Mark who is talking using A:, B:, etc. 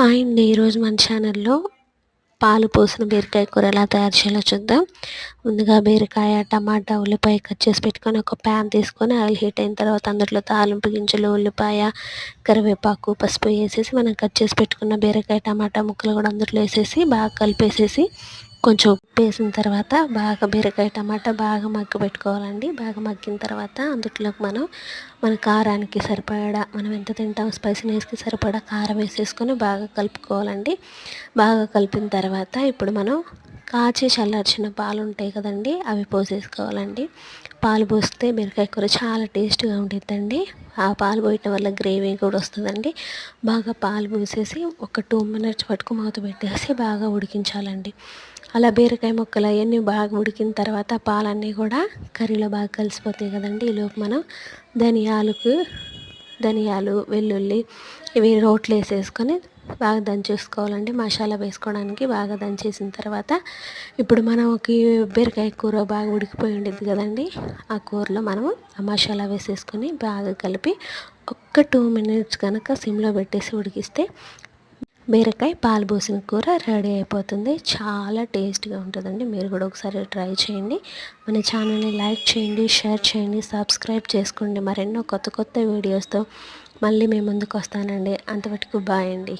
A: Hi అండి. ఈరోజు మన ఛానల్లో పాలు పోసిన బీరకాయ కూర ఎలా తయారు చేయాలో చూద్దాం. ముందుగా బీరకాయ, టమాటా, ఉల్లిపాయ కట్ చేసి పెట్టుకొని ఒక ప్యాన్ తీసుకొని ఆయిల్ హీట్ అయిన తర్వాత అందులో తాలింపు గింజలు, ఉల్లిపాయ, కరివేపాకు, పసుపు వేసేసి మనం కట్ చేసి పెట్టుకున్న బీరకాయ, టమాటా ముక్కలు కూడా అందులో వేసేసి బాగా కలిపేసేసి కొంచెం ఉప్పు వేసిన తర్వాత బాగా బీరకాయ, టమాటా బాగా మగ్గపెట్టుకోవాలండి. బాగా మగ్గిన తర్వాత అందులోకి మన కారానికి సరిపడా మనం ఎంత తింటాం స్పైసీనెస్కి సరిపడా కారం వేసేసుకొని బాగా కలుపుకోవాలండి. బాగా కలిపిన తర్వాత ఇప్పుడు మనం కాచి చల్లార్చిన పాలు ఉంటాయి కదండి, అవి పోసేసుకోవాలండి. పాలు పోస్తే బీరకాయ కూర చాలా టేస్ట్గా ఉండిద్దండి. ఆ పాలు పోయటం వల్ల గ్రేవీ కూడా వస్తుందండి. బాగా పాలు పోసేసి ఒక 2 మినిట్స్ వరకు మూత పెట్టేసి బాగా ఉడికించాలండి. అలా బీరకాయ ముక్కలు అవన్నీ బాగా ఉడికిన తర్వాత పాలన్నీ కూడా కర్రీలో బాగా కలిసిపోతాయి కదండి. ఈలోపు మనం ధనియాలు, వెల్లుల్లి ఇవి రోట్లో వేసేసుకొని బాగా దంచేసుకోవాలండి. మసాలా వేసుకోవడానికి బాగా దంచేసిన తర్వాత ఇప్పుడు మనకి బీరకాయ కూర బాగా ఉడికిపోయి ఉండిద్ది కదండి. ఆ కూరలో మనము ఆ మసాలా వేసేసుకొని బాగా కలిపి ఒక్క 2 మినిట్స్ కనుక సిమ్లో పెట్టేసి ఉడికిస్తే బీరకాయ పాలు పోసిన కూర రెడీ అయిపోతుంది. చాలా టేస్ట్గా ఉంటుందండి. మీరు కూడా ఒకసారి ట్రై చేయండి. మన ఛానల్ని లైక్ చేయండి, షేర్ చేయండి, సబ్స్క్రైబ్ చేసుకోండి. మరెన్నో కొత్త వీడియోస్తో మళ్ళీ మీ ముందుకు వస్తానండి. అంతవరకు బాయ్ అండి.